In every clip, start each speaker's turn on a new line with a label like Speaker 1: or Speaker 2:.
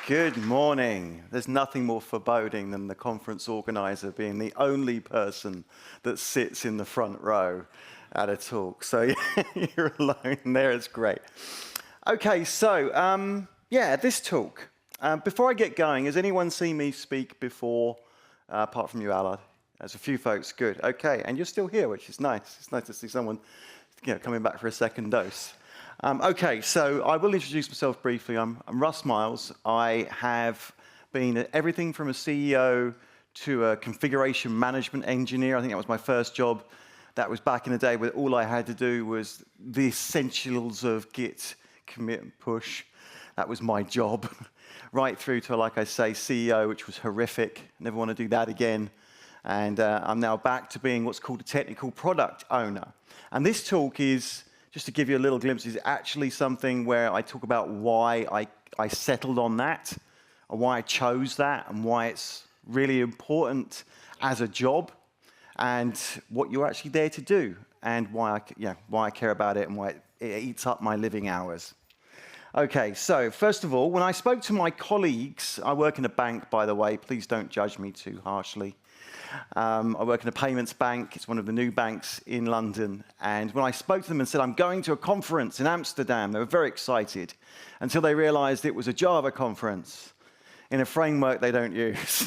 Speaker 1: Good morning. There's nothing more foreboding than the conference organizer being the only person that sits in the front row at a talk. So you're alone there, it's great. Okay, so this talk. Before I get going, has anyone seen me speak before, apart from you, Allard? There's a few folks, good. Okay, and you're still here, which is nice. It's nice to see someone coming back for a second dose. Okay, so I will introduce myself briefly. I'm Russ Miles. I have been everything from a CEO to a configuration management engineer. I think that was my first job. That was back in the day where all I had to do was the essentials of Git, commit, and push. That was my job. Right through to, like I say, CEO, which was horrific. Never want to do that again. And I'm now back to being what's called a technical product owner. And this talk is, just to give you a little glimpse, is actually something where I talk about why I settled on that, and why I chose that, and why it's really important as a job, and what you're actually there to do, and why I care about it, and why it eats up my living hours. Okay, so first of all, when I spoke to my colleagues, I work in a bank, by the way, please don't judge me too harshly. I work in a payments bank. It's one of the new banks in London. And when I spoke to them and said, I'm going to a conference in Amsterdam, they were very excited until they realized it was a Java conference in a framework they don't use.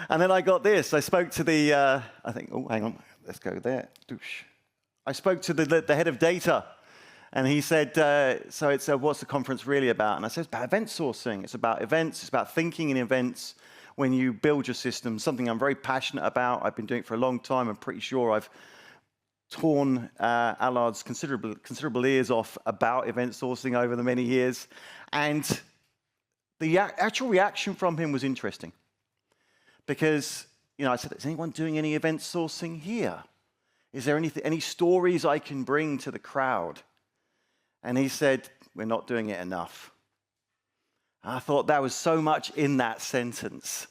Speaker 1: And then I got this. I spoke to the, hang on, let's go there. I spoke to the head of data. And he said, what's the conference really about? And I said, it's about event sourcing. It's about events. It's about thinking in events when you build your system, something I'm very passionate about. I've been doing it for a long time. I'm pretty sure I've torn Allard's considerable ears off about event sourcing over the many years. And the actual reaction from him was interesting. Because, I said, is anyone doing any event sourcing here? Is there any stories I can bring to the crowd? And he said, we're not doing it enough. I thought there was so much in that sentence.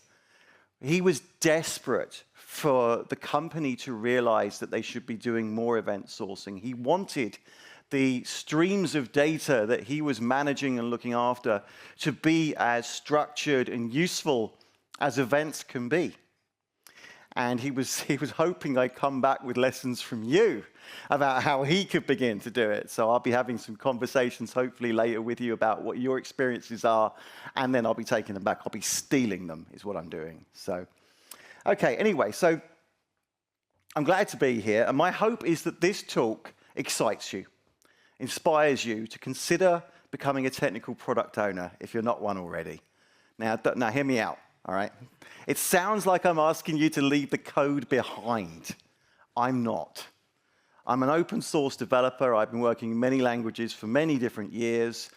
Speaker 1: He was desperate for the company to realize that they should be doing more event sourcing. He wanted the streams of data that he was managing and looking after to be as structured and useful as events can be. And he was hoping I'd come back with lessons from you about how he could begin to do it. So I'll be having some conversations hopefully later with you about what your experiences are, and then I'll be taking them back. I'll be stealing them is what I'm doing. So, okay, anyway, so I'm glad to be here, and my hope is that this talk excites you, inspires you to consider becoming a technical product owner if you're not one already. Now hear me out. All right? It sounds like I'm asking you to leave the code behind. I'm not. I'm an open source developer. I've been working in many languages for many different years,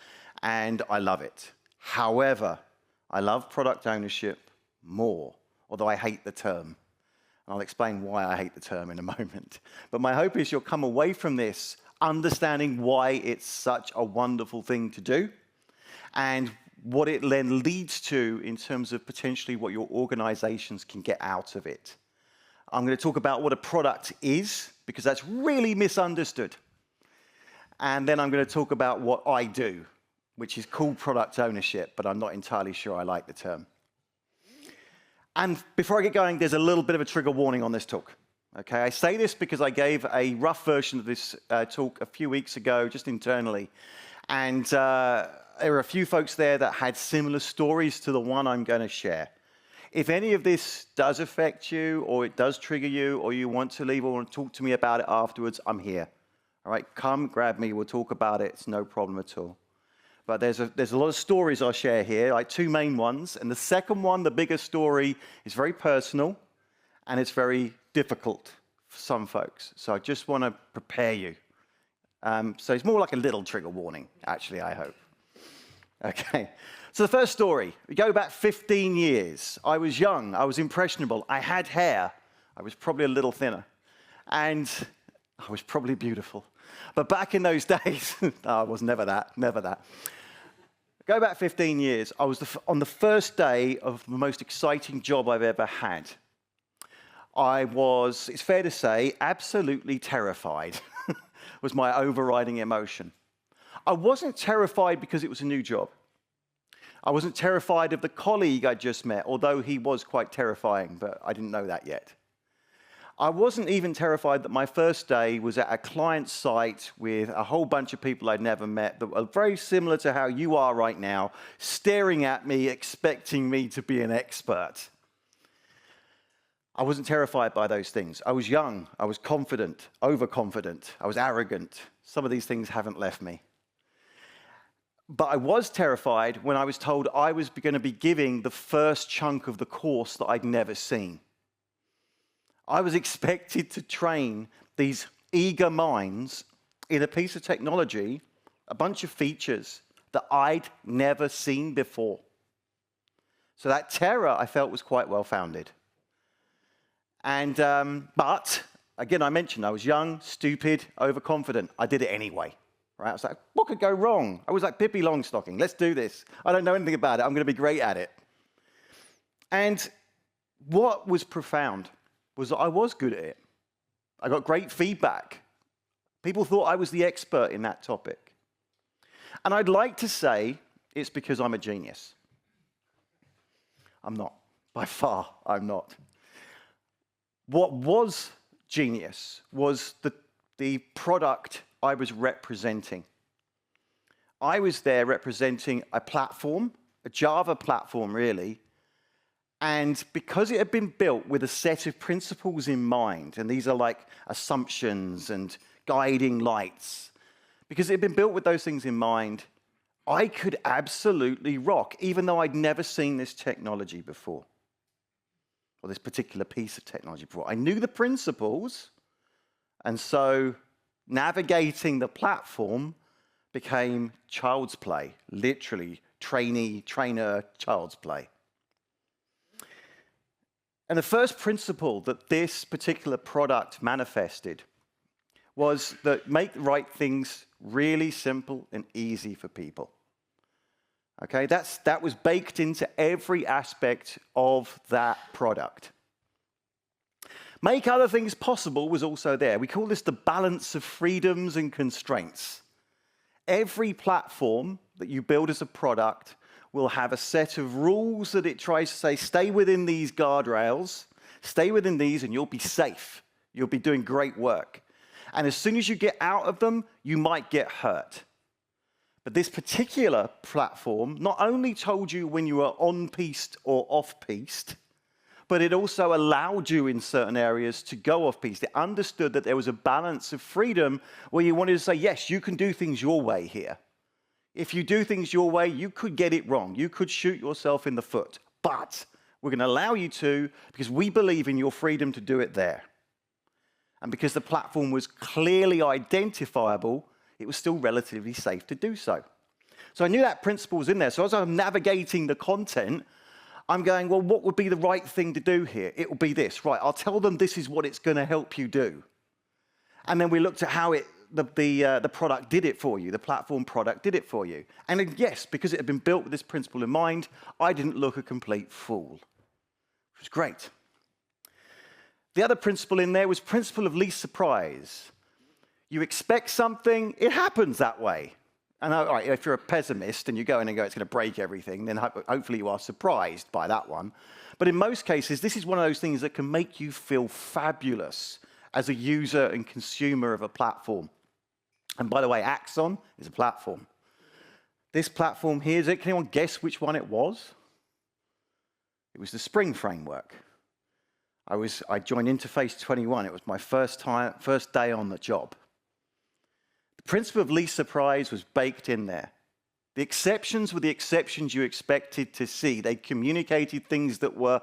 Speaker 1: and I love it. However, I love product ownership more, although I hate the term. I'll explain why I hate the term in a moment. But my hope is you'll come away from this understanding why it's such a wonderful thing to do, and what it then leads to in terms of potentially what your organizations can get out of it. I'm going to talk about what a product is, because that's really misunderstood. And then I'm going to talk about what I do, which is called product ownership, but I'm not entirely sure I like the term. And before I get going, there's a little bit of a trigger warning on this talk. Okay, I say this because I gave a rough version of this talk a few weeks ago, just internally. And there were a few folks there that had similar stories to the one I'm going to share. If any of this does affect you, or it does trigger you, or you want to leave or want to talk to me about it afterwards, I'm here. All right, come grab me, we'll talk about it, it's no problem at all. But there's a lot of stories I'll share here, like two main ones. And the second one, the bigger story, is very personal, and it's very difficult for some folks. So I just want to prepare you. So it's more like a little trigger warning, actually, I hope. Okay, so the first story, we go back 15 years. I was young, I was impressionable, I had hair, I was probably a little thinner, and I was probably beautiful. But back in those days, no, I was never that. Go back 15 years, I was on the first day of the most exciting job I've ever had. I was, it's fair to say, absolutely terrified, was my overriding emotion. I wasn't terrified because it was a new job. I wasn't terrified of the colleague I just met, although he was quite terrifying, but I didn't know that yet. I wasn't even terrified that my first day was at a client site with a whole bunch of people I'd never met that were very similar to how you are right now, staring at me, expecting me to be an expert. I wasn't terrified by those things. I was young, I was confident, overconfident, I was arrogant. Some of these things haven't left me. But I was terrified when I was told I was going to be giving the first chunk of the course that I'd never seen. I was expected to train these eager minds in a piece of technology, a bunch of features that I'd never seen before. So that terror I felt was quite well founded. And, but, again, I mentioned I was young, stupid, overconfident. I did it anyway. Right? I was like, what could go wrong? I was like Pippi Longstocking. Let's do this. I don't know anything about it. I'm going to be great at it. And what was profound was that I was good at it. I got great feedback. People thought I was the expert in that topic. And I'd like to say it's because I'm a genius. I'm not. By far, I'm not. What was genius was the product I was representing. I was there representing a platform, a Java platform, really. And because it had been built with a set of principles in mind, and these are like assumptions and guiding lights, because it had been built with those things in mind, I could absolutely rock, even though I'd never seen this technology before, or this particular piece of technology before. I knew the principles, and so navigating the platform became child's play, literally trainee, trainer, child's play. And the first principle that this particular product manifested was that make the right things really simple and easy for people. Okay, that was baked into every aspect of that product. Make other things possible was also there. We call this the balance of freedoms and constraints. Every platform that you build as a product will have a set of rules that it tries to say, stay within these guardrails, stay within these and you'll be safe. You'll be doing great work. And as soon as you get out of them, you might get hurt. But this particular platform not only told you when you were on-piste or off-piste, but it also allowed you in certain areas to go off-piste. It understood that there was a balance of freedom where you wanted to say, yes, you can do things your way here. If you do things your way, you could get it wrong. You could shoot yourself in the foot. But we're going to allow you to because we believe in your freedom to do it there. And because the platform was clearly identifiable, it was still relatively safe to do so. So I knew that principle was in there. So as I'm navigating the content, I'm going, well, what would be the right thing to do here? It will be this. Right, I'll tell them this is what it's going to help you do. And then we looked at how the product did it for you, the platform product did it for you. And then, yes, because it had been built with this principle in mind, I didn't look a complete fool, which was great. The other principle in there was principle of least surprise. You expect something, it happens that way. And all right, if you're a pessimist and you go in and go, it's going to break everything, then hopefully you are surprised by that one. But in most cases, this is one of those things that can make you feel fabulous as a user and consumer of a platform. And by the way, Axon is a platform. This platform here, can anyone guess which one it was? It was the Spring Framework. I joined Interface 21. It was my first day on the job. The principle of least surprise was baked in there. The exceptions were the exceptions you expected to see. They communicated things that were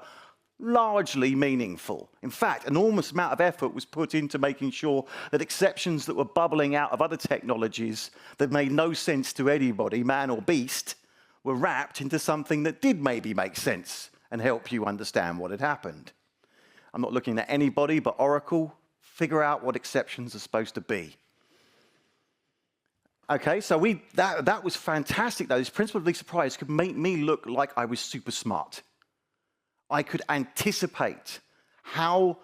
Speaker 1: largely meaningful. In fact, an enormous amount of effort was put into making sure that exceptions that were bubbling out of other technologies that made no sense to anybody, man or beast, were wrapped into something that did maybe make sense and help you understand what had happened. I'm not looking at anybody, but Oracle, figure out what exceptions are supposed to be. Okay, so that was fantastic, though. This principle of least surprise could make me look like I was super smart. I could anticipate how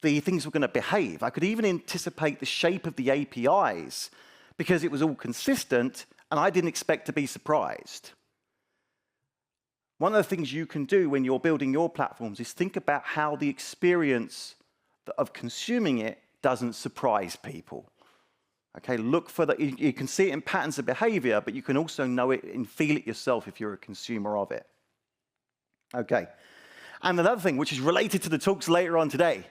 Speaker 1: the things were going to behave. I could even anticipate the shape of the APIs because it was all consistent, and I didn't expect to be surprised. One of the things you can do when you're building your platforms is think about how the experience of consuming it doesn't surprise people. Okay, look for the, you can see it in patterns of behavior, but you can also know it and feel it yourself if you're a consumer of it. Okay, and another thing which is related to the talks later on today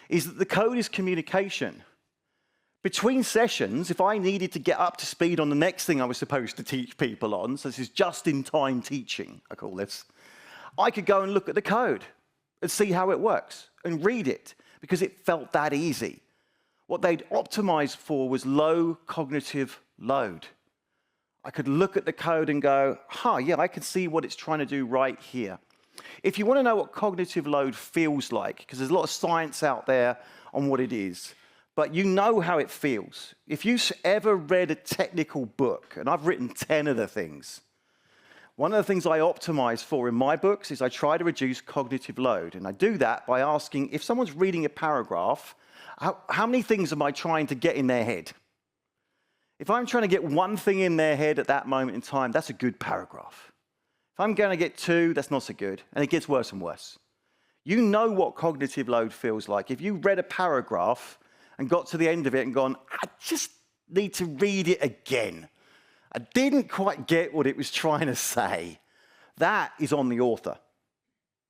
Speaker 1: is that the code is communication. Between sessions, if I needed to get up to speed on the next thing I was supposed to teach people on, so this is just-in-time teaching, I call this, I could go and look at the code and see how it works and read it because it felt that easy. What they'd optimized for was low cognitive load. I could look at the code and go, yeah, I can see what it's trying to do right here. If you want to know what cognitive load feels like, because there's a lot of science out there on what it is, but you know how it feels. If you've ever read a technical book, and I've written 10 of the things, one of the things I optimize for in my books is I try to reduce cognitive load. And I do that by asking, if someone's reading a paragraph, how many things am I trying to get in their head? If I'm trying to get one thing in their head at that moment in time, that's a good paragraph. If I'm going to get two, that's not so good. And it gets worse and worse. You know what cognitive load feels like. If you read a paragraph and got to the end of it and gone, I just need to read it again. I didn't quite get what it was trying to say. That is on the author.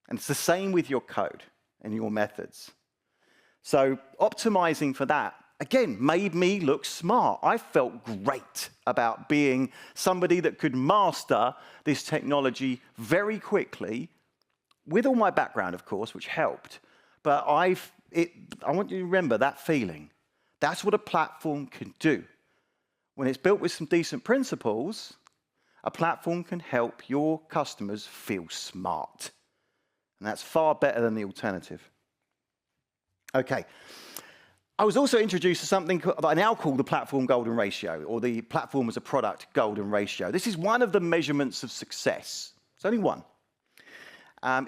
Speaker 1: And it's the same with your code and your methods. So optimizing for that, again, made me look smart. I felt great about being somebody that could master this technology very quickly, with all my background, of course, which helped. But I want you to remember that feeling. That's what a platform can do. When it's built with some decent principles, a platform can help your customers feel smart. And that's far better than the alternative. Okay. I was also introduced to something that I now call the platform golden ratio, or the platform as a product golden ratio. This is one of the measurements of success. It's only one.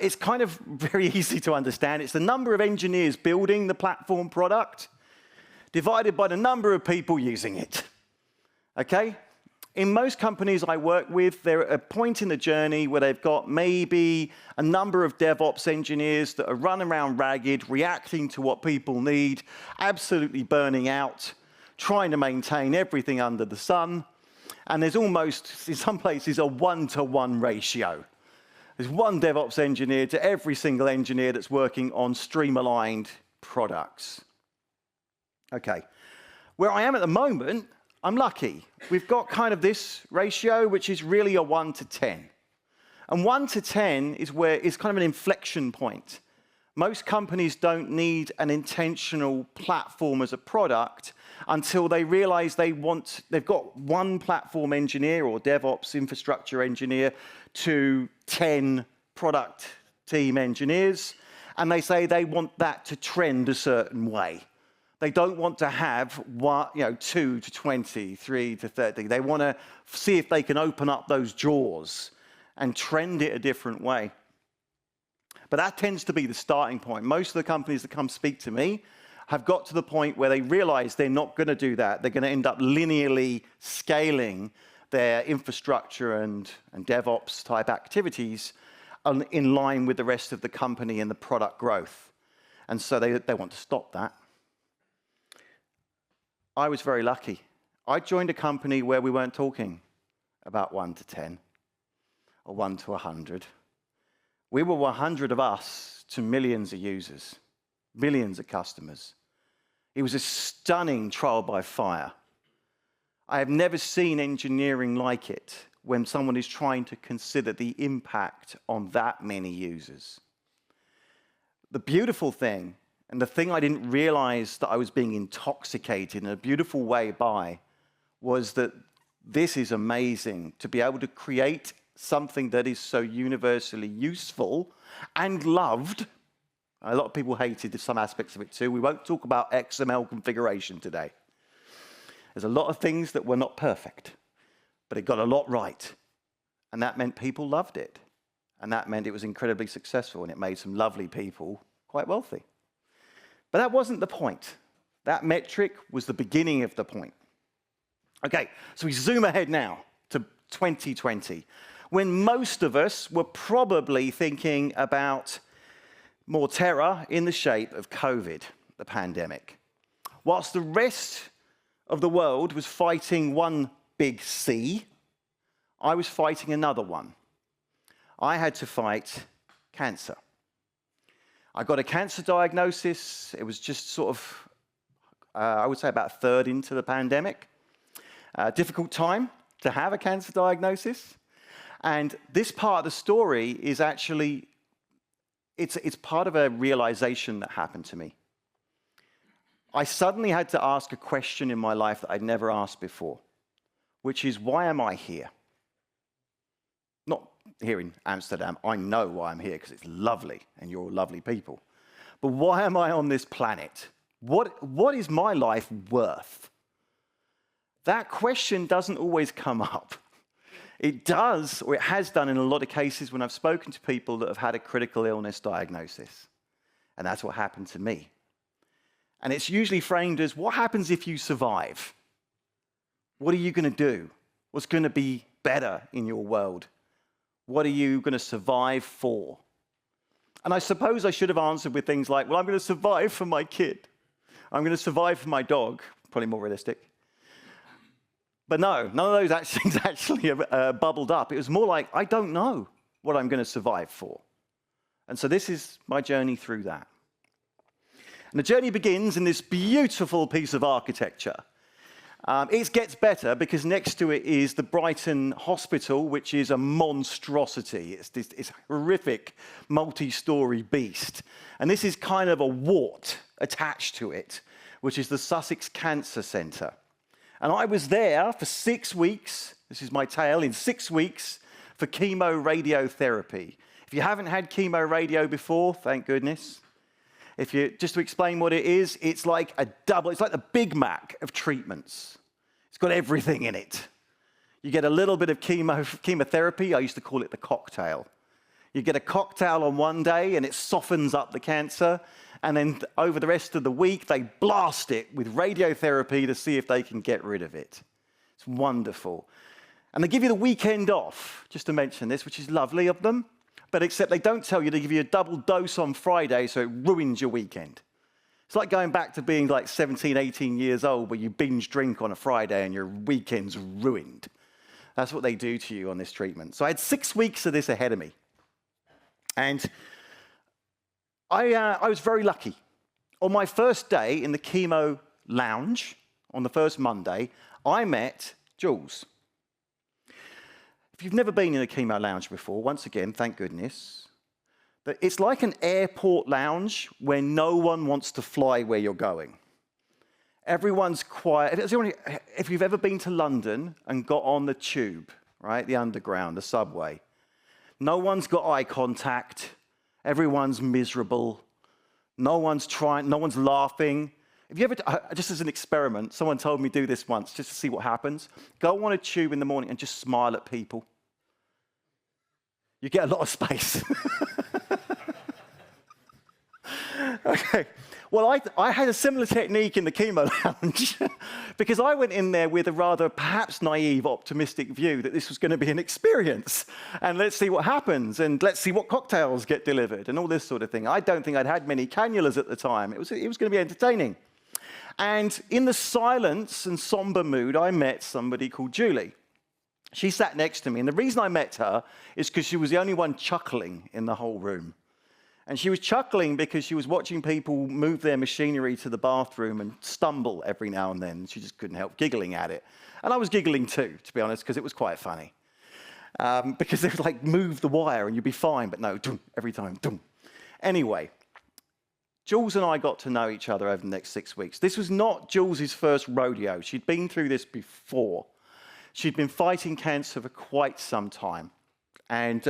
Speaker 1: It's kind of very easy to understand. It's the number of engineers building the platform product divided by the number of people using it. Okay? In most companies I work with, they're at a point in the journey where they've got maybe a number of DevOps engineers that are running around ragged, reacting to what people need, absolutely burning out, trying to maintain everything under the sun. And there's almost, in some places, a one-to-one ratio. There's one DevOps engineer to every single engineer that's working on stream-aligned products. Okay. Where I am at the moment, I'm lucky. We've got kind of this ratio, which is really a 1 to 10. And 1 to 10 is where it's kind of an inflection point. Most companies don't need an intentional platform as a product until they realize they've got one platform engineer or DevOps infrastructure engineer to 10 product team engineers, and they say they want that to trend a certain way. They don't want to have 2 to 20, 3 to 30. They want to see if they can open up those jaws and trend it a different way. But that tends to be the starting point. Most of the companies that come speak to me have got to the point where they realize they're not going to do that. They're going to end up linearly scaling their infrastructure and DevOps type activities in line with the rest of the company and the product growth. And so they want to stop that. I was very lucky. I joined a company where we weren't talking about 1 to 10 or 1 to 100. We were 100 of us to millions of users, millions of customers. It was a stunning trial by fire. I have never seen engineering like it when someone is trying to consider the impact on that many users. The beautiful thing, and the thing I didn't realize that I was being intoxicated in a beautiful way by, was that this is amazing to be able to create something that is so universally useful and loved. A lot of people hated some aspects of it too. We won't talk about XML configuration today. There's a lot of things that were not perfect, but it got a lot right. And that meant people loved it. And that meant it was incredibly successful, and it made some lovely people quite wealthy. But that wasn't the point. That metric was the beginning of the point. Okay, so we zoom ahead now to 2020. when most of us were probably thinking about more terror in the shape of COVID, the pandemic. Whilst the rest of the world was fighting one big C, I was fighting another one. I had to fight cancer. I got a cancer diagnosis. It was just sort of, I would say about a third into the pandemic. Difficult time to have a cancer diagnosis. And this part of the story is actually, it's part of a realization that happened to me. I suddenly had to ask a question in my life that I'd never asked before, which is, why am I here? Not here in Amsterdam. I know why I'm here because it's lovely and you're all lovely people. But why am I on this planet? What is my life worth? That question doesn't always come up. It does, or it has done in a lot of cases when I've spoken to people that have had a critical illness diagnosis. And that's what happened to me. And it's usually framed as, what happens if you survive? What are you going to do? What's going to be better in your world? What are you going to survive for? And I suppose I should have answered with things like, well, I'm going to survive for my kid. I'm going to survive for my dog. Probably more realistic. But no, none of those things actually bubbled up. It was more like, I don't know what I'm going to survive for. And so this is my journey through that. And the journey begins in this beautiful piece of architecture. It gets better because next to it is the Brighton Hospital, which is a monstrosity. It's this horrific multi-story beast. And this is kind of a wart attached to it, which is the Sussex Cancer Centre. And I was there for 6 weeks, this is my tale, in 6 weeks for chemoradiotherapy. If you haven't had chemo-radio before, thank goodness. Just to explain what it is, it's like the Big Mac of treatments. It's got everything in it. You get a little bit of chemotherapy, I used to call it the cocktail. You get a cocktail on one day and it softens up the cancer, and then over the rest of the week, they blast it with radiotherapy to see if they can get rid of it. It's wonderful. And they give you the weekend off, just to mention this, which is lovely of them, but except they don't tell you, they give you a double dose on Friday, so it ruins your weekend. It's like going back to being like 17, 18 years old, where you binge drink on a Friday and your weekend's ruined. That's what they do to you on this treatment. So I had 6 weeks of this ahead of me. And I was very lucky. On my first day in the chemo lounge, on the first Monday, I met Jules. If you've never been in a chemo lounge before, once again, thank goodness, but it's like an airport lounge where no one wants to fly where you're going. Everyone's quiet. If you've ever been to London and got on the tube, right, the underground, the subway, no one's got eye contact. Everyone's miserable. No one's laughing. Have you ever, just as an experiment, someone told me do this once, just to see what happens. Go on a tube in the morning and just smile at people. You get a lot of space. Okay. Well, I had a similar technique in the chemo lounge because I went in there with a rather perhaps naive, optimistic view that this was going to be an experience. And let's see what happens. And let's see what cocktails get delivered and all this sort of thing. I don't think I'd had many cannulas at the time. It was going to be entertaining. And in the silence and somber mood, I met somebody called Julie. She sat next to me. And the reason I met her is because she was the only one chuckling in the whole room. And she was chuckling because she was watching people move their machinery to the bathroom and stumble every now and then. She just couldn't help giggling at it. And I was giggling too, to be honest, because it was quite funny. Because they would like move the wire and you'd be fine, but no, dum, every time, dum. Anyway, Jules and I got to know each other over the next 6 weeks. This was not Jules's first rodeo. She'd been through this before. She'd been fighting cancer for quite some time. And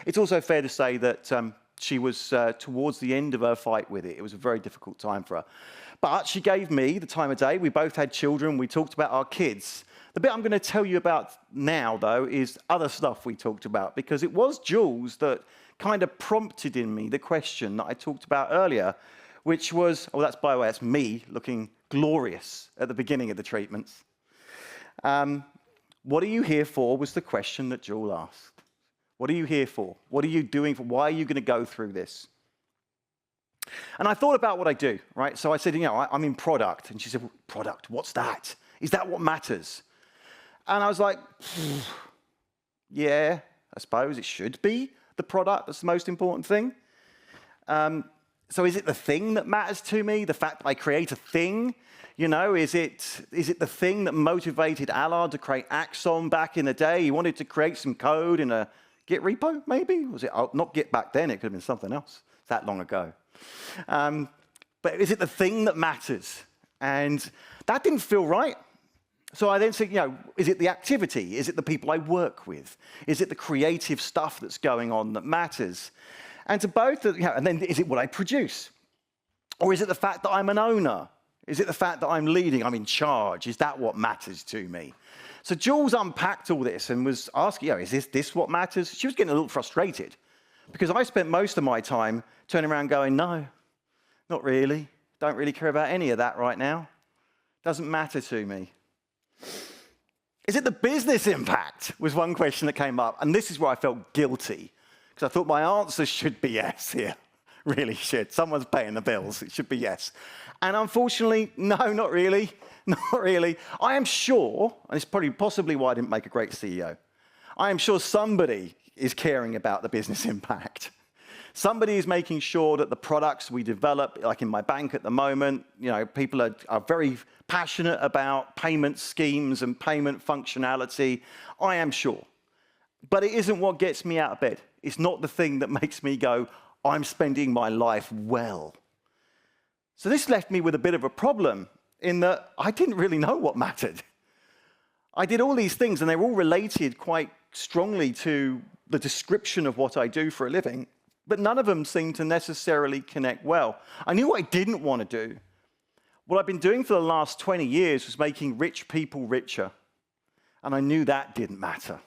Speaker 1: it's also fair to say that she was towards the end of her fight with it. It was a very difficult time for her. But she gave me the time of day. We both had children. We talked about our kids. The bit I'm going to tell you about now, though, is other stuff we talked about, because it was Jules that kind of prompted in me the question that I talked about earlier, which was, oh, by the way, that's me looking glorious at the beginning of the treatments. What are you here for was the question that Jules asked. What are you here for? What are you doing for? Why are you going to go through this? And I thought about what I do, right? So I said, I'm in product. And she said, product, what's that? Is that what matters? And I was like, yeah, I suppose it should be the product that's the most important thing. So is it the thing that matters to me? The fact that I create a thing? Is it the thing that motivated Allard to create Axon back in the day? He wanted to create some code in a Git repo, maybe? Was it not Git back then? It could have been something else. That long ago. But is it the thing that matters? And that didn't feel right. So I then said, is it the activity? Is it the people I work with? Is it the creative stuff that's going on that matters? And to both, and then is it what I produce? Or is it the fact that I'm an owner? Is it the fact that I'm leading, I'm in charge? Is that what matters to me? So Jules unpacked all this and was asking, is this what matters? She was getting a little frustrated because I spent most of my time turning around going, no, not really. Don't really care about any of that right now. Doesn't matter to me. Is it the business impact? Was one question that came up. And this is where I felt guilty because I thought my answer should be yes here. Really should. Someone's paying the bills. It should be yes. And unfortunately, no, not really. Not really. I am sure, and it's probably possibly why I didn't make a great CEO, I am sure somebody is caring about the business impact. Somebody is making sure that the products we develop, like in my bank at the moment, people are very passionate about payment schemes and payment functionality. I am sure. But it isn't what gets me out of bed. It's not the thing that makes me go, I'm spending my life well. So this left me with a bit of a problem in that I didn't really know what mattered. I did all these things, and they were all related quite strongly to the description of what I do for a living, but none of them seemed to necessarily connect well. I knew what I didn't want to do. What I've been doing for the last 20 years was making rich people richer, and I knew that didn't matter.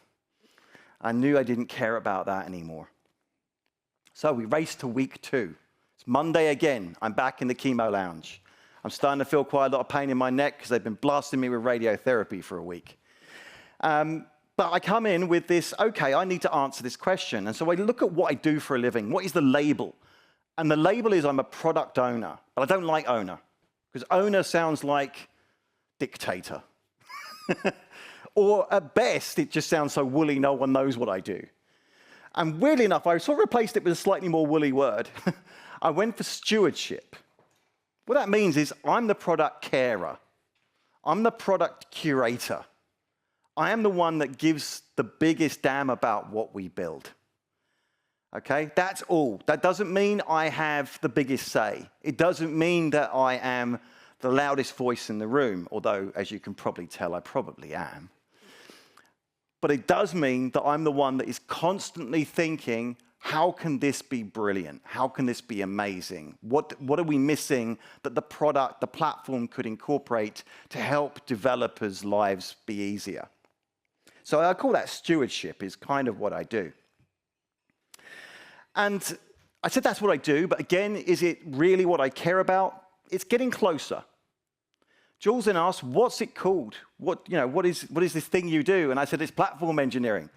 Speaker 1: I knew I didn't care about that anymore. So we raced to week 2. It's Monday again. I'm back in the chemo lounge. I'm starting to feel quite a lot of pain in my neck because they've been blasting me with radiotherapy for a week. But I come in with this, okay, I need to answer this question. And so I look at what I do for a living. What is the label? And the label is I'm a product owner. But I don't like owner, because owner sounds like dictator. Or at best, it just sounds so woolly, no one knows what I do. And weirdly enough, I sort of replaced it with a slightly more woolly word. I went for stewardship. What that means is I'm the product carer. I'm the product curator. I am the one that gives the biggest damn about what we build. Okay, that's all. That doesn't mean I have the biggest say. It doesn't mean that I am the loudest voice in the room, although, as you can probably tell, I probably am. But it does mean that I'm the one that is constantly thinking, how can this be brilliant? How can this be amazing? What are we missing that the product, the platform could incorporate to help developers' lives be easier? So I call that stewardship, is kind of what I do. And I said that's what I do, but again, is it really what I care about? It's getting closer. Jules then asked, what's it called? What is this thing you do? And I said, it's platform engineering.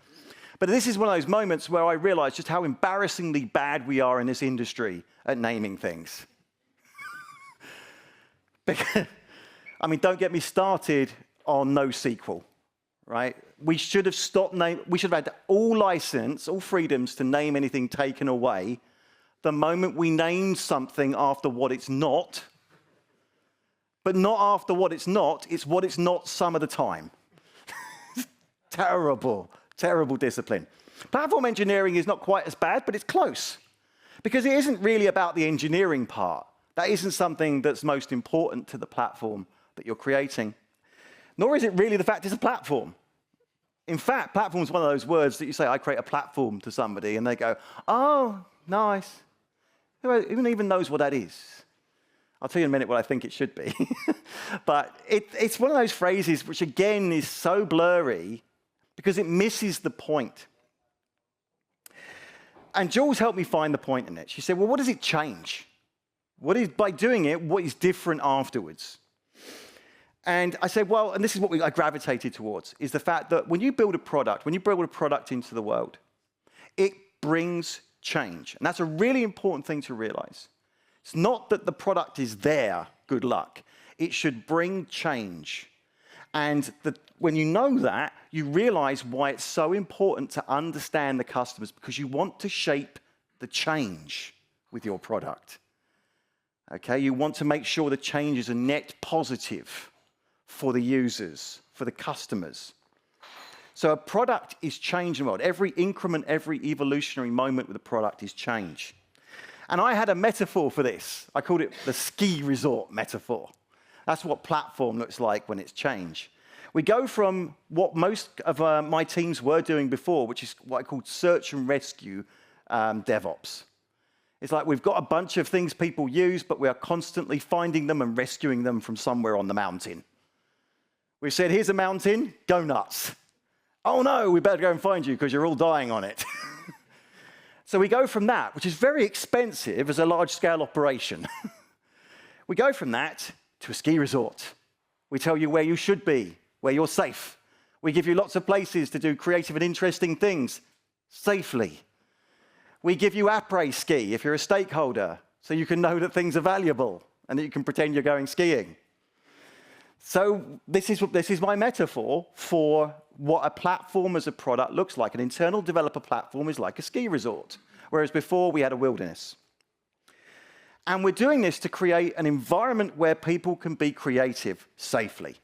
Speaker 1: But this is one of those moments where I realized just how embarrassingly bad we are in this industry at naming things. I mean, don't get me started on NoSQL, right? We should have had all license, all freedoms to name anything taken away the moment we name something after what it's not. But not after what it's what it's not some of the time. Terrible, terrible discipline. Platform engineering is not quite as bad, but it's close. Because it isn't really about the engineering part. That isn't something that's most important to the platform that you're creating. Nor is it really the fact it's a platform. In fact, platform is one of those words that you say, I create a platform to somebody, and they go, oh, nice. Who even knows what that is? I'll tell you in a minute what I think it should be. But it's one of those phrases which, again, is so blurry because it misses the point. And Jules helped me find the point in it. She said, well, what does it change? By doing it, what is different afterwards? And I said, well, and this is what I gravitated towards, is the fact that when you build a product into the world, It brings change. And that's a really important thing to realize. It's not that the product is there, good luck. It should bring change. And when you know that, you realize why it's so important to understand the customers, because you want to shape the change with your product. Okay, you want to make sure the change is a net positive for the users, for the customers. So a product is change in the world. Every increment, every evolutionary moment with a product is change. And I had a metaphor for this. I called it the ski resort metaphor. That's what platform looks like when it's change. We go from what most of my teams were doing before, which is what I called search and rescue DevOps. It's like we've got a bunch of things people use, but we are constantly finding them and rescuing them from somewhere on the mountain. We've said, here's a mountain, go nuts. Oh no, we better go and find you because you're all dying on it. So we go from that, which is very expensive as a large-scale operation. We go from that to a ski resort. We tell you where you should be, where you're safe. We give you lots of places to do creative and interesting things safely. We give you après-ski if you're a stakeholder, so you can know that things are valuable and that you can pretend you're going skiing. So this is my metaphor for what a platform as a product looks like. An internal developer platform is like a ski resort, whereas before we had a wilderness. And we're doing this to create an environment where people can be creative safely.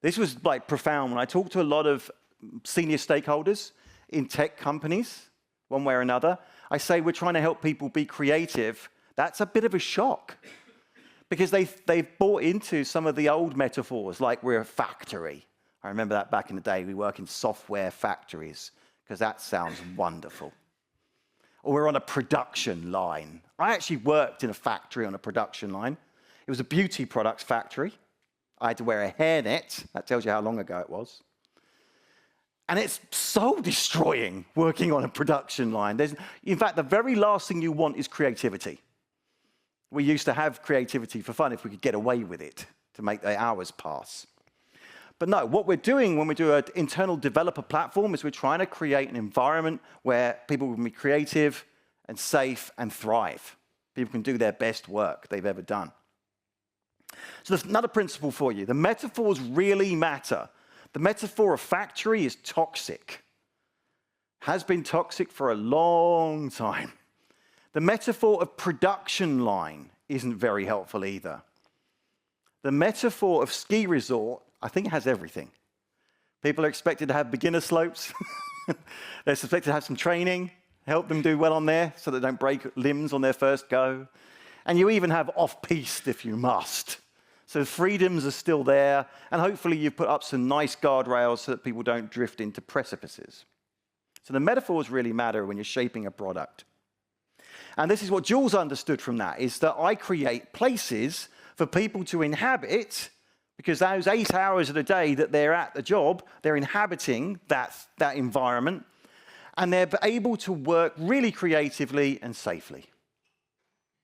Speaker 1: This was like profound when I talked to a lot of senior stakeholders in tech companies, one way or another. I say we're trying to help people be creative. That's a bit of a shock because they've bought into some of the old metaphors, like we're a factory. I remember that back in the day, we work in software factories because that sounds wonderful. Or we're on a production line. I actually worked in a factory on a production line. It was a beauty products factory. I had to wear a hairnet. That tells you how long ago it was. And it's soul destroying working on a production line. In fact, the very last thing you want is creativity. We used to have creativity for fun if we could get away with it to make the hours pass. But no, what we're doing when we do an internal developer platform is we're trying to create an environment where people can be creative and safe and thrive. People can do their best work they've ever done. So there's another principle for you. The metaphors really matter. The metaphor of factory is toxic. Has been toxic for a long time. The metaphor of production line isn't very helpful either. The metaphor of ski resort, I think, has everything. People are expected to have beginner slopes. They're expected to have some training, help them do well on there so they don't break limbs on their first go. And you even have off-piste if you must. So freedoms are still there, and hopefully you've put up some nice guardrails so that people don't drift into precipices. So the metaphors really matter when you're shaping a product. And this is what Jules understood from that, is that I create places for people to inhabit, because those 8 hours of the day that they're at the job, they're inhabiting that environment, and they're able to work really creatively and safely.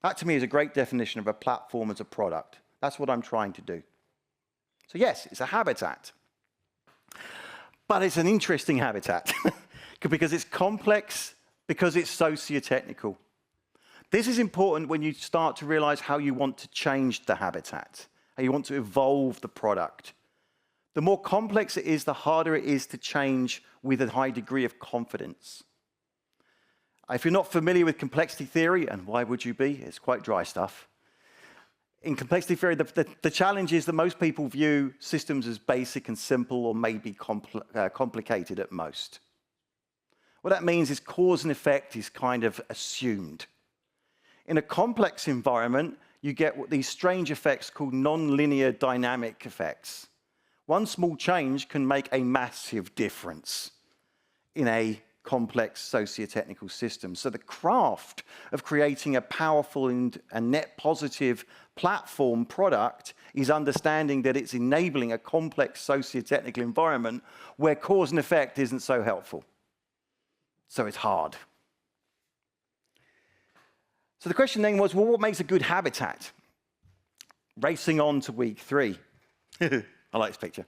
Speaker 1: That, to me, is a great definition of a platform as a product. That's what I'm trying to do. So yes, it's a habitat. But it's an interesting habitat because it's complex, because it's socio-technical. This is important when you start to realize how you want to change the habitat, how you want to evolve the product. The more complex it is, the harder it is to change with a high degree of confidence. If you're not familiar with complexity theory, and why would you be? It's quite dry stuff. In complexity theory, the challenge is that most people view systems as basic and simple, or maybe complicated at most. What that means is cause and effect is kind of assumed. In a complex environment, you get what these strange effects called non-linear dynamic effects. One small change can make a massive difference in a complex socio-technical system. So the craft of creating a powerful and net positive platform product is understanding that it's enabling a complex socio-technical environment where cause and effect isn't so helpful. So it's hard. So the question then was, well, what makes a good habitat? Racing on to week 3. I like this picture.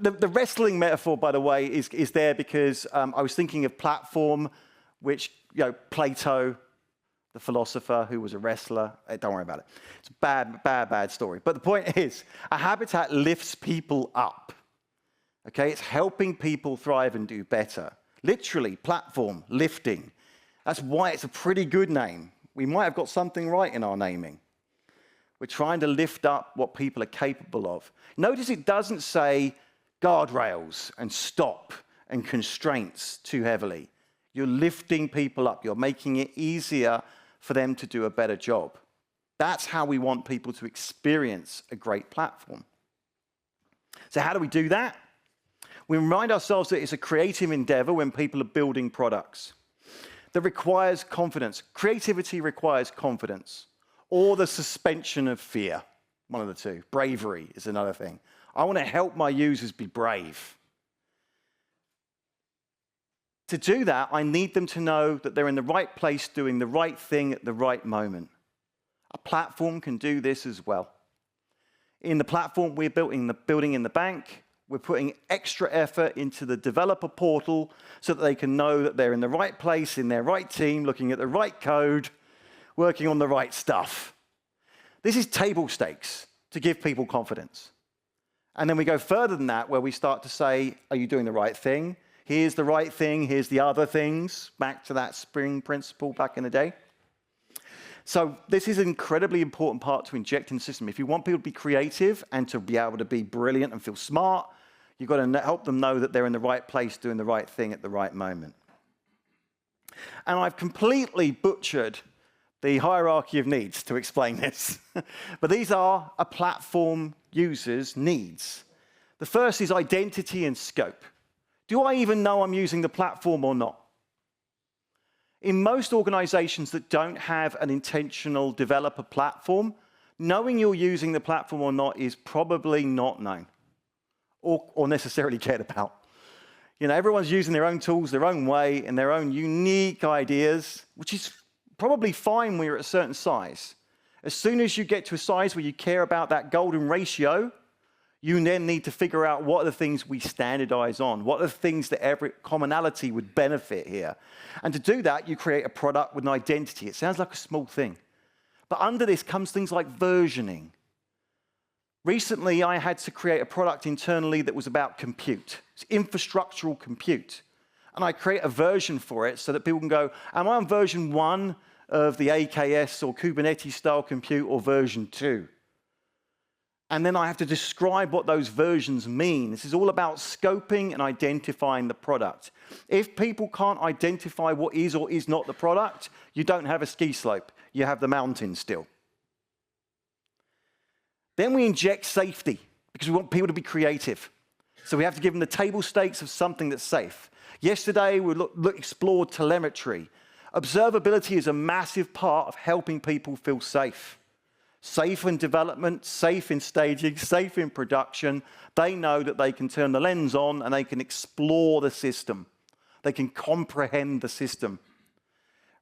Speaker 1: The wrestling metaphor, by the way, is there because I was thinking of platform, which, Plato, the philosopher who was a wrestler, don't worry about it. It's a bad story. But the point is, a habitat lifts people up. Okay, it's helping people thrive and do better. Literally, platform, lifting. That's why it's a pretty good name. We might have got something right in our naming. We're trying to lift up what people are capable of. Notice it doesn't say guardrails and stop and constraints too heavily. You're lifting people up. You're making it easier for them to do a better job. That's how we want people to experience a great platform. So how do we do that? We remind ourselves that it's a creative endeavor when people are building products that requires confidence. Creativity requires confidence, or the suspension of fear, one of the two. Bravery is another thing. I want to help my users be brave. To do that, I need them to know that they're in the right place doing the right thing at the right moment. A platform can do this as well. In the platform we're building in the bank, we're putting extra effort into the developer portal so that they can know that they're in the right place, in their right team, looking at the right code, working on the right stuff. This is table stakes to give people confidence. And then we go further than that, where we start to say, are you doing the right thing? Here's the right thing, here's the other things, back to that spring principle back in the day. So this is an incredibly important part to inject in the system. If you want people to be creative and to be able to be brilliant and feel smart, you've got to help them know that they're in the right place doing the right thing at the right moment. And I've completely butchered the hierarchy of needs to explain this. But these are a platform user's needs. The first is identity and scope. Do I even know I'm using the platform or not? In most organizations that don't have an intentional developer platform, knowing you're using the platform or not is probably not known or necessarily cared about. Everyone's using their own tools, their own way, and their own unique ideas, which is probably fine when you're at a certain size. As soon as you get to a size where you care about that golden ratio, you then need to figure out what are the things we standardize on, what are the things that every commonality would benefit here. And to do that, you create a product with an identity. It sounds like a small thing. But under this comes things like versioning. Recently, I had to create a product internally that was about compute. It's infrastructural compute. And I create a version for it so that people can go, am I on version 1 of the AKS or Kubernetes style compute or version 2? And then I have to describe what those versions mean. This is all about scoping and identifying the product. If people can't identify what is or is not the product, you don't have a ski slope. You have the mountain still. Then we inject safety because we want people to be creative. So we have to give them the table stakes of something that's safe. Yesterday, we explored telemetry. Observability is a massive part of helping people feel safe. Safe in development, safe in staging, safe in production. They know that they can turn the lens on and they can explore the system. They can comprehend the system.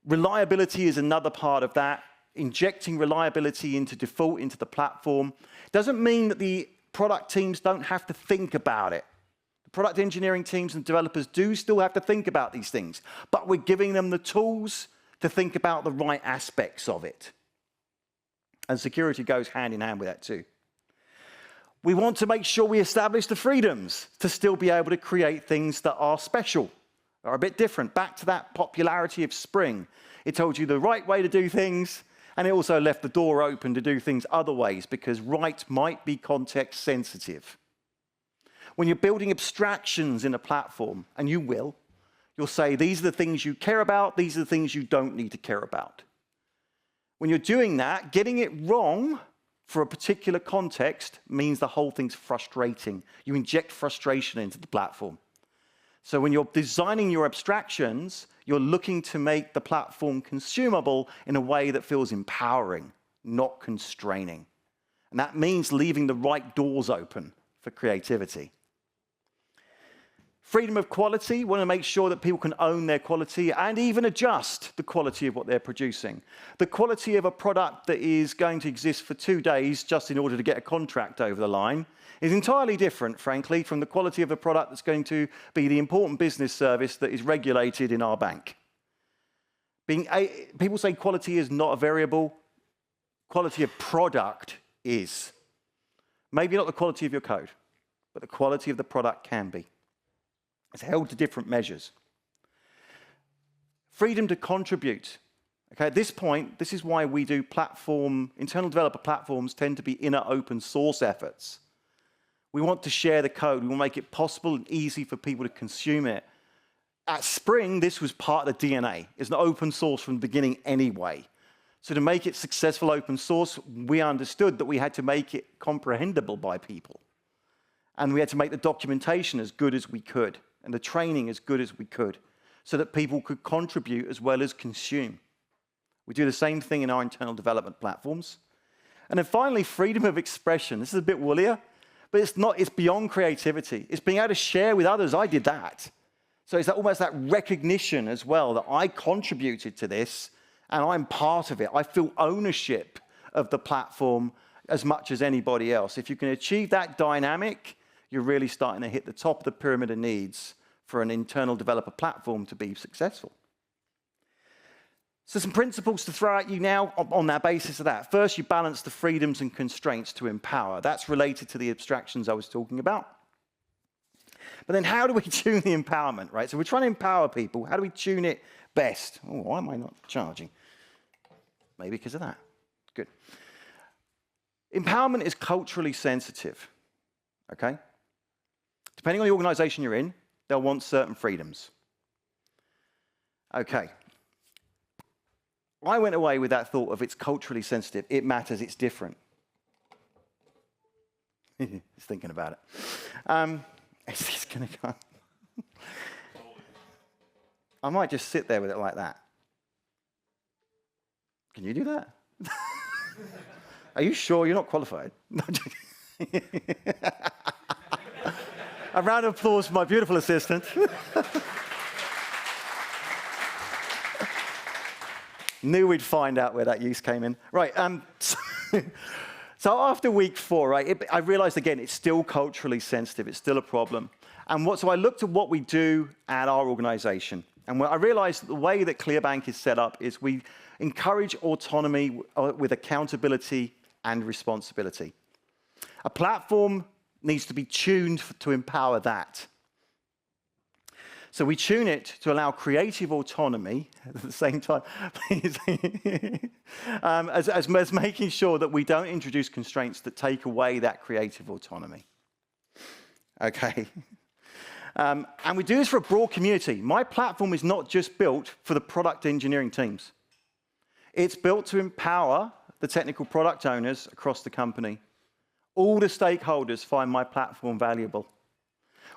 Speaker 1: Reliability is another part of that. Injecting reliability into default, into the platform, doesn't mean that the product teams don't have to think about it. The product engineering teams and developers do still have to think about these things, but we're giving them the tools to think about the right aspects of it. And security goes hand in hand with that too. We want to make sure we establish the freedoms to still be able to create things that are special, are a bit different. Back to that popularity of Spring. It told you the right way to do things, and it also left the door open to do things other ways because right might be context sensitive. When you're building abstractions in a platform, and you will, you'll say, these are the things you care about, these are the things you don't need to care about. When you're doing that, getting it wrong for a particular context means the whole thing's frustrating. You inject frustration into the platform. So when you're designing your abstractions, you're looking to make the platform consumable in a way that feels empowering, not constraining. And that means leaving the right doors open for creativity. Freedom of quality, want to make sure that people can own their quality and even adjust the quality of what they're producing. The quality of a product that is going to exist for 2 days just in order to get a contract over the line is entirely different, frankly, from the quality of a product that's going to be the important business service that is regulated in our bank. People say quality is not a variable. Quality of product is. Maybe not the quality of your code, but the quality of the product can be. It's held to different measures. Freedom to contribute. Okay, at this point, this is why we do internal developer platforms tend to be inner open source efforts. We want to share the code. We want to make it possible and easy for people to consume it. At Spring, this was part of the DNA. It's an open source from the beginning anyway. So to make it successful open source, we understood that we had to make it comprehensible by people. And we had to make the documentation as good as we could, and the training as good as we could, so that people could contribute as well as consume. We do the same thing in our internal development platforms. And then finally, freedom of expression. This is a bit woollier, but it's beyond creativity. It's being able to share with others, I did that. So it's almost that recognition as well that I contributed to this and I'm part of it. I feel ownership of the platform as much as anybody else. If you can achieve that dynamic, you're really starting to hit the top of the pyramid of needs for an internal developer platform to be successful. So some principles to throw at you now on that basis of that. First, you balance the freedoms and constraints to empower. That's related to the abstractions I was talking about. But then how do we tune the empowerment, right? So we're trying to empower people. How do we tune it best? Oh, why am I not charging? Maybe because of that. Good. Empowerment is culturally sensitive, okay? Depending on the organization you're in, they'll want certain freedoms. Okay. I went away with that thought of it's culturally sensitive. It matters. It's different. He's thinking about it. Is this going to come? I might just sit there with it like that. Can you do that? Are you sure you're not qualified? A round of applause for my beautiful assistant. Knew we'd find out where that use came in. Right, so after week 4, right, I realized again, it's still culturally sensitive. It's still a problem. And so I looked at what we do at our organization. And I realized that the way that ClearBank is set up is we encourage autonomy with accountability and responsibility. A platform needs to be tuned to empower that. So we tune it to allow creative autonomy at the same time, as making sure that we don't introduce constraints that take away that creative autonomy. Okay. And we do this for a broad community. My platform is not just built for the product engineering teams. It's built to empower the technical product owners across the company. All the stakeholders find my platform valuable.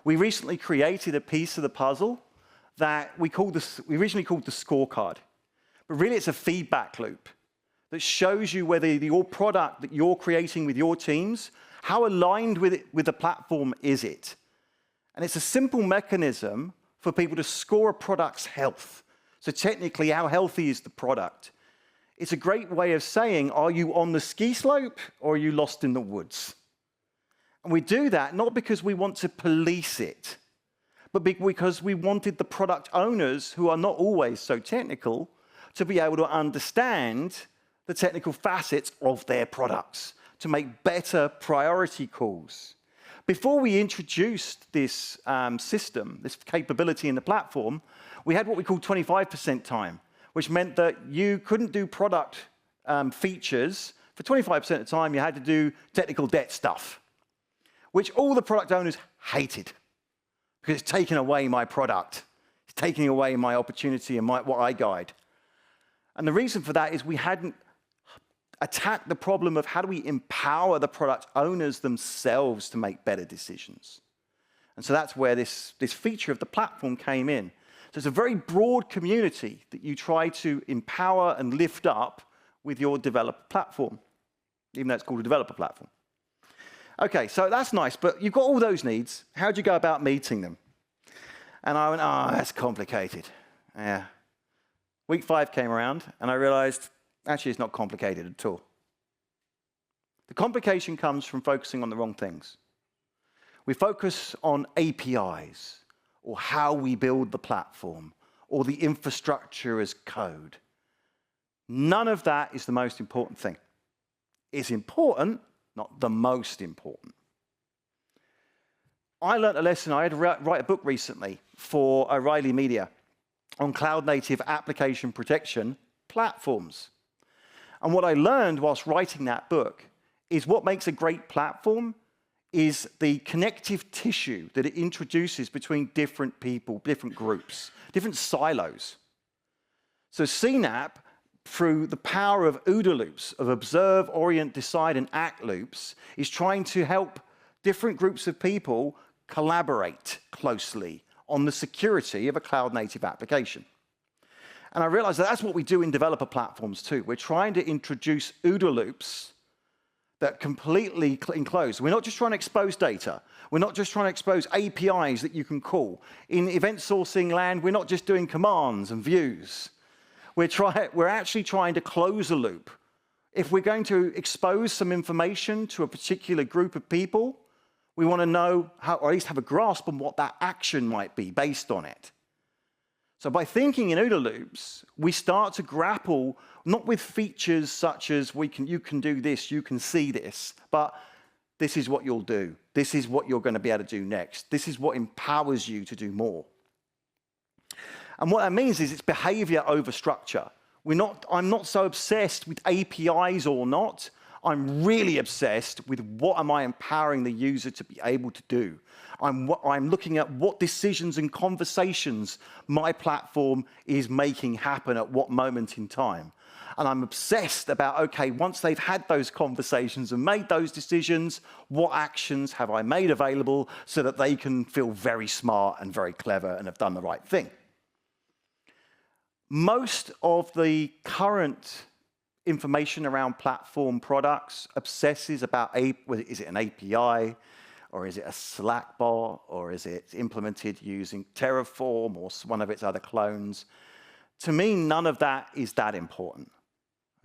Speaker 1: We recently created a piece of the puzzle that we originally called the scorecard. But really it's a feedback loop that shows you whether your product that you're creating with your teams, how aligned with the platform is it? And it's a simple mechanism for people to score a product's health. So technically, how healthy is the product? It's a great way of saying, are you on the ski slope or are you lost in the woods? And we do that not because we want to police it, but because we wanted the product owners, who are not always so technical, to be able to understand the technical facets of their products, to make better priority calls. Before we introduced this system, this capability in the platform, we had what we called 25% time, which meant that you couldn't do product features. For 25% of the time, you had to do technical debt stuff, which all the product owners hated, because it's taken away my product. It's taking away my opportunity and what I guide. And the reason for that is we hadn't attacked the problem of how do we empower the product owners themselves to make better decisions. And so that's where this feature of the platform came in. So it's a very broad community that you try to empower and lift up with your developer platform, even though it's called a developer platform. Okay, so that's nice, but you've got all those needs. How do you go about meeting them? And I went, oh, that's complicated. Yeah. Week 5 came around, and I realized, actually, it's not complicated at all. The complication comes from focusing on the wrong things. We focus on APIs, or how we build the platform, or the infrastructure as code. None of that is the most important thing. It's important, not the most important. I learned a lesson. I had to write a book recently for O'Reilly Media on cloud-native application protection platforms. And what I learned whilst writing that book is what makes a great platform is the connective tissue that it introduces between different people, different groups, different silos. So CNAP, through the power of OODA loops, of observe, orient, decide, and act loops, is trying to help different groups of people collaborate closely on the security of a cloud-native application. And I realized that's what we do in developer platforms too. We're trying to introduce OODA loops that completely enclose. We're not just trying to expose data. We're not just trying to expose APIs that you can call. In event sourcing land, we're not just doing commands and views. We're actually trying to close a loop. If we're going to expose some information to a particular group of people, we want to know how, or at least have a grasp on what that action might be based on it. So by thinking in OODA loops, we start to grapple not with features such as you can do this, you can see this, but this is what you'll do. This is what you're going to be able to do next. This is what empowers you to do more. And what that means is it's behavior over structure. I'm not so obsessed with APIs or not. I'm really obsessed with what am I empowering the user to be able to do. I'm looking at what decisions and conversations my platform is making happen at what moment in time. And I'm obsessed about, okay, once they've had those conversations and made those decisions, what actions have I made available so that they can feel very smart and very clever and have done the right thing. Most of the current information around platform products obsesses about, is it an API, or is it a Slack bot, or is it implemented using Terraform or one of its other clones? To me, none of that is that important.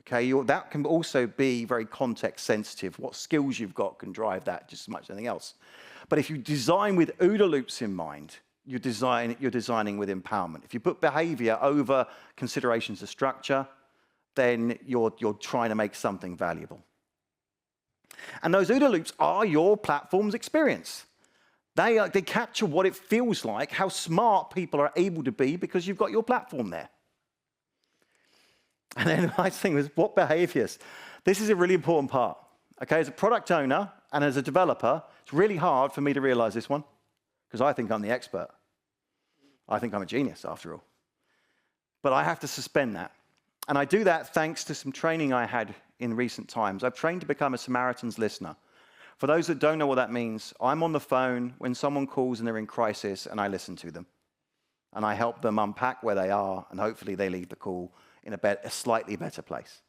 Speaker 1: Okay, that can also be very context sensitive. What skills you've got can drive that just as much as anything else. But if you design with OODA loops in mind, you're designing with empowerment. If you put behavior over considerations of structure, then you're trying to make something valuable. And those OODA loops are your platform's experience. They capture what it feels like, how smart people are able to be because you've got your platform there. And then the nice thing was, what behaviors? This is a really important part. Okay, as a product owner and as a developer, it's really hard for me to realize this one because I think I'm the expert. I think I'm a genius, after all. But I have to suspend that. And I do that thanks to some training I had in recent times. I've trained to become a Samaritan's listener. For those that don't know what that means, I'm on the phone when someone calls and they're in crisis, and I listen to them. And I help them unpack where they are, and hopefully they leave the call in a slightly better place.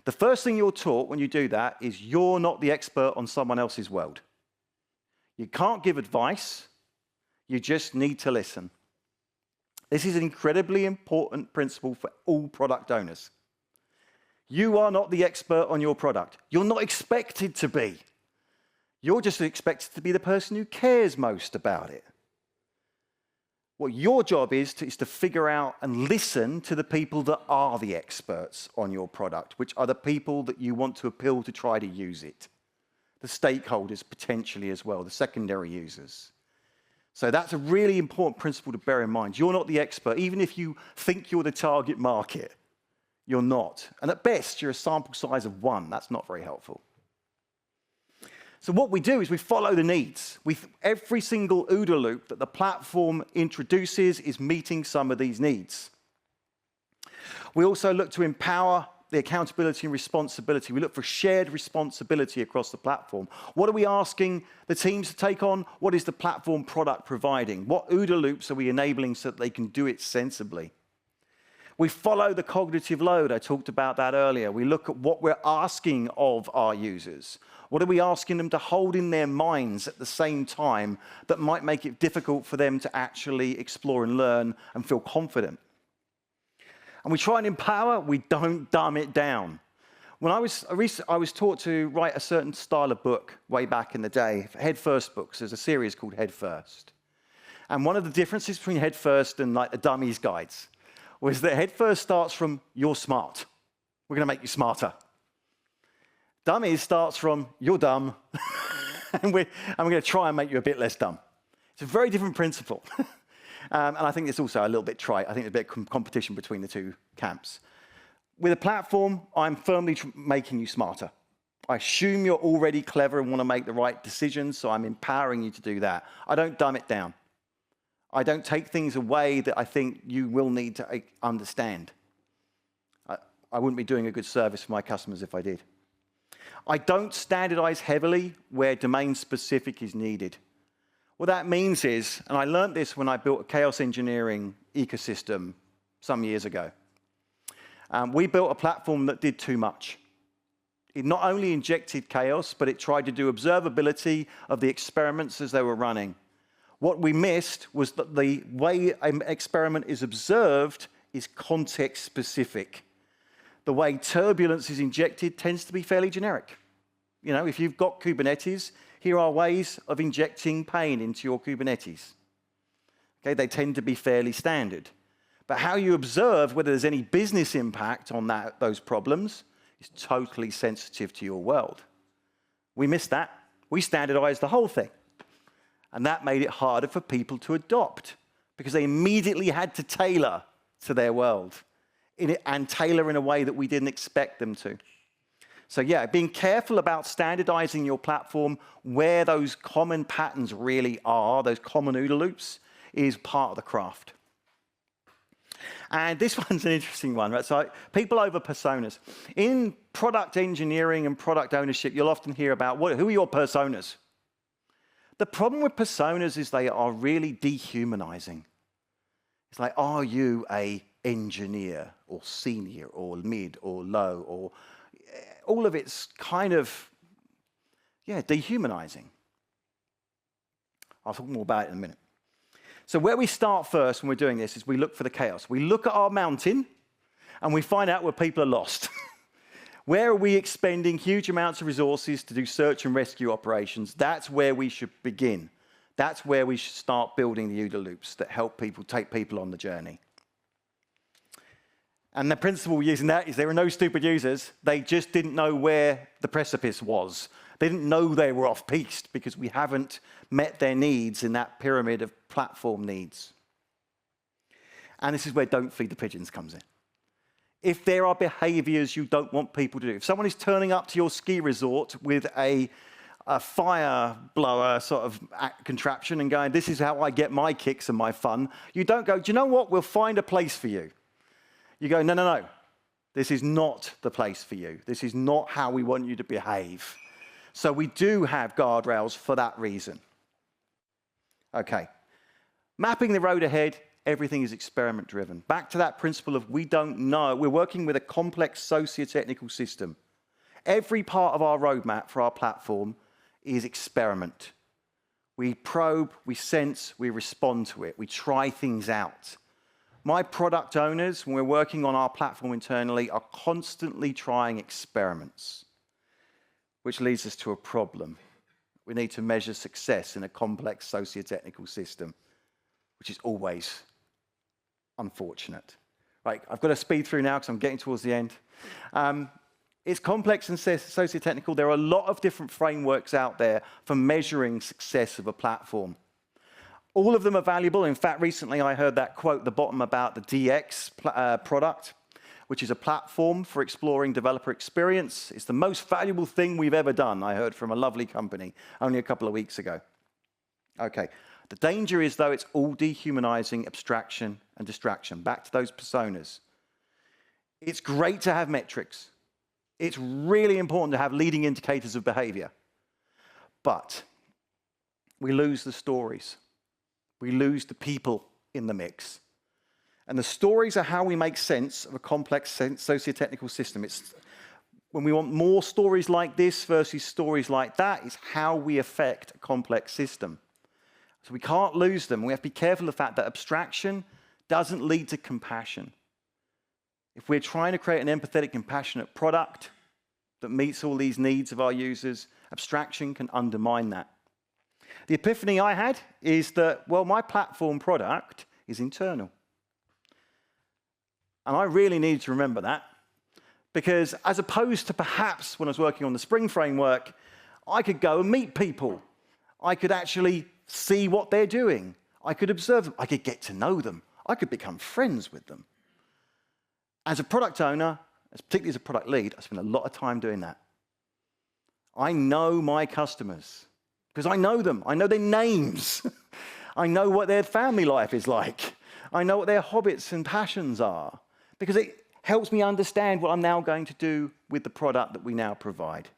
Speaker 1: The first thing you're taught when you do that is you're not the expert on someone else's world. You can't give advice. You just need to listen. This is an incredibly important principle for all product owners. You are not the expert on your product. You're not expected to be. You're just expected to be the person who cares most about it. What your job is to figure out and listen to the people that are the experts on your product, which are the people that you want to appeal to try to use it. The stakeholders potentially as well, the secondary users. So that's a really important principle to bear in mind. You're not the expert. Even if you think you're the target market, you're not. And at best, you're a sample size of 1. That's not very helpful. So what we do is we follow the needs. Every single OODA loop that the platform introduces is meeting some of these needs. We also look to empower the accountability and responsibility. We look for shared responsibility across the platform. What are we asking the teams to take on? What is the platform product providing? What OODA loops are we enabling so that they can do it sensibly? We follow the cognitive load. I talked about that earlier. We look at what we're asking of our users. What are we asking them to hold in their minds at the same time that might make it difficult for them to actually explore and learn and feel confident? And we try and empower, we don't dumb it down. When I was taught to write a certain style of book way back in the day, Head First books. There's a series called Head First. And one of the differences between Head First and like the dummies guides was that Head First starts from, you're smart. We're going to make you smarter. Dummies starts from, you're dumb, and we're going to try and make you a bit less dumb. It's a very different principle. And I think it's also a little bit trite. I think there's a bit of competition between the two camps. With a platform, I'm firmly making you smarter. I assume you're already clever and want to make the right decisions, so I'm empowering you to do that. I don't dumb it down. I don't take things away that I think you will need to understand. I wouldn't be doing a good service for my customers if I did. I don't standardize heavily where domain-specific is needed. What that means is, and I learned this when I built a chaos engineering ecosystem some years ago. We built a platform that did too much. It not only injected chaos, but it tried to do observability of the experiments as they were running. What we missed was that the way an experiment is observed is context-specific. The way turbulence is injected tends to be fairly generic. You know, if you've got Kubernetes, here are ways of injecting pain into your Kubernetes. Okay, they tend to be fairly standard. But how you observe whether there's any business impact on those problems is totally sensitive to your world. We missed that. We standardized the whole thing. And that made it harder for people to adopt because they immediately had to tailor to their world and tailor in a way that we didn't expect them to. So yeah, being careful about standardizing your platform where those common patterns really are, those common OODA loops, is part of the craft. And this one's an interesting one, right? So people over personas. In product engineering and product ownership, you'll often hear about who are your personas? The problem with personas is they are really dehumanizing. It's like, are you an engineer or senior or mid or low or all of it's kind of, dehumanizing. I'll talk more about it in a minute. So where we start first when we're doing this is we look for the chaos. We look at our mountain and we find out where people are lost. Where are we expending huge amounts of resources to do search and rescue operations? That's where we should begin. That's where we should start building the OODA loops that help people, take people on the journey. And the principle using that is there are no stupid users. They just didn't know where the precipice was. They didn't know they were off-piste because we haven't met their needs in that pyramid of platform needs. And this is where don't feed the pigeons comes in. If there are behaviors you don't want people to do, if someone is turning up to your ski resort with a fire blower sort of contraption and going, this is how I get my kicks and my fun, you don't go, do you know what, we'll find a place for you. You go, no, this is not the place for you. This is not how we want you to behave. So we do have guardrails for that reason. Okay. Mapping the road ahead, everything is experiment-driven. Back to that principle of we don't know. We're working with a complex socio-technical system. Every part of our roadmap for our platform is experiment. We probe, we sense, we respond to it. We try things out. My product owners, when we're working on our platform internally, are constantly trying experiments, which leads us to a problem. We need to measure success in a complex socio-technical system, which is always unfortunate. Right, I've got to speed through now because I'm getting towards the end. It's complex and socio-technical. There are a lot of different frameworks out there for measuring success of a platform. All of them are valuable. In fact, recently I heard that quote at the bottom about the DX product, which is a platform for exploring developer experience. It's the most valuable thing we've ever done, I heard from a lovely company only a couple of weeks ago. Okay, the danger is, though, it's all dehumanizing abstraction and distraction. Back to those personas. It's great to have metrics. It's really important to have leading indicators of behavior. But we lose the stories. We lose the people in the mix. And the stories are how we make sense of a complex socio-technical system. It's when we want more stories like this versus stories like that, it's how we affect a complex system. So we can't lose them. We have to be careful of the fact that abstraction doesn't lead to compassion. If we're trying to create an empathetic, compassionate product, that meets all these needs of our users, abstraction can undermine that. The epiphany I had is that, well, my platform product is internal. And I really needed to remember that, because as opposed to perhaps when I was working on the Spring framework, I could go and meet people. I could actually see what they're doing. I could observe them. I could get to know them. I could become friends with them. As a product owner, particularly as a product lead, I spend a lot of time doing that. I know my customers because I know them. I know their names. I know what their family life is like. I know what their hobbies and passions are, because it helps me understand what I'm now going to do with the product that we now provide.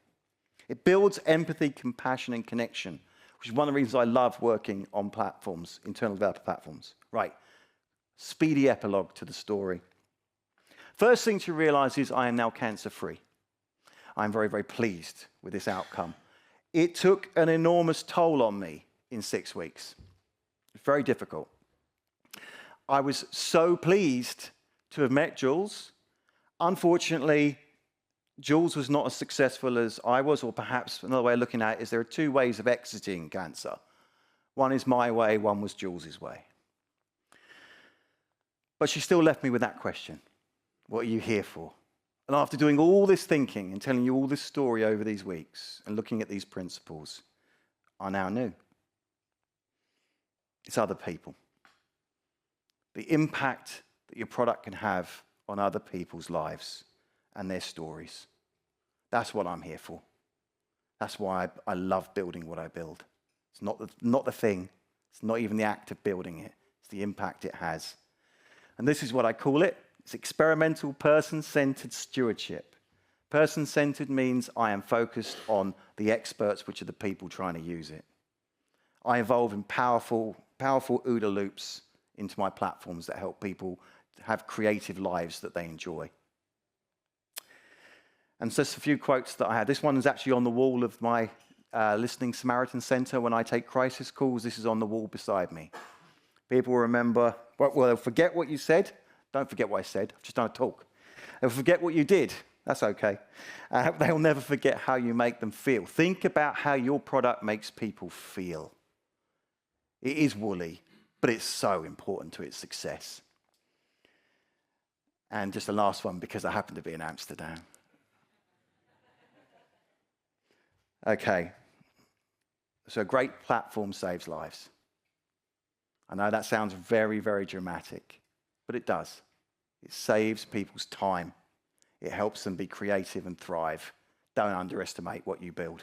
Speaker 1: It builds empathy, compassion, and connection, which is one of the reasons I love working on platforms, internal developer platforms. Right, speedy epilogue to the story. First thing to realize is I am now cancer-free. I'm very, very pleased with this outcome. It took an enormous toll on me in 6 weeks. Very difficult. I was so pleased to have met Jules. Unfortunately, Jules was not as successful as I was, or perhaps another way of looking at it is there are 2 ways of exiting cancer. One is my way, one was Jules's way. But she still left me with that question. What are you here for? And after doing all this thinking and telling you all this story over these weeks and looking at these principles, I now knew. It's other people. The impact that your product can have on other people's lives and their stories. That's what I'm here for. That's why I love building what I build. It's not the thing. It's not even the act of building it. It's the impact it has. And this is what I call it. It's experimental person-centered stewardship. Person-centered means I am focused on the experts, which are the people trying to use it. I involve in powerful OODA loops into my platforms that help people have creative lives that they enjoy. And just a few quotes that I had. This one is actually on the wall of my Listening Samaritan Center when I take crisis calls. This is on the wall beside me. People remember, well, they'll forget what you said. Don't forget what I said. I've just done a talk. They'll forget what you did. That's okay. They'll never forget how you make them feel. Think about how your product makes people feel. It is woolly, but it's so important to its success. And just the last one, because I happen to be in Amsterdam. Okay. So a great platform saves lives. I know that sounds very, very dramatic. But it does. It saves people's time. It helps them be creative and thrive. Don't underestimate what you build.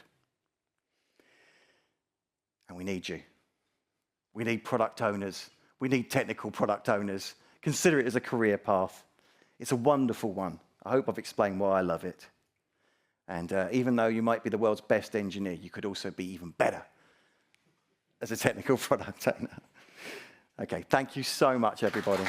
Speaker 1: And we need you. We need product owners. We need technical product owners. Consider it as a career path. It's a wonderful one. I hope I've explained why I love it. And even though you might be the world's best engineer, you could also be even better as a technical product owner. Okay, thank you so much, everybody.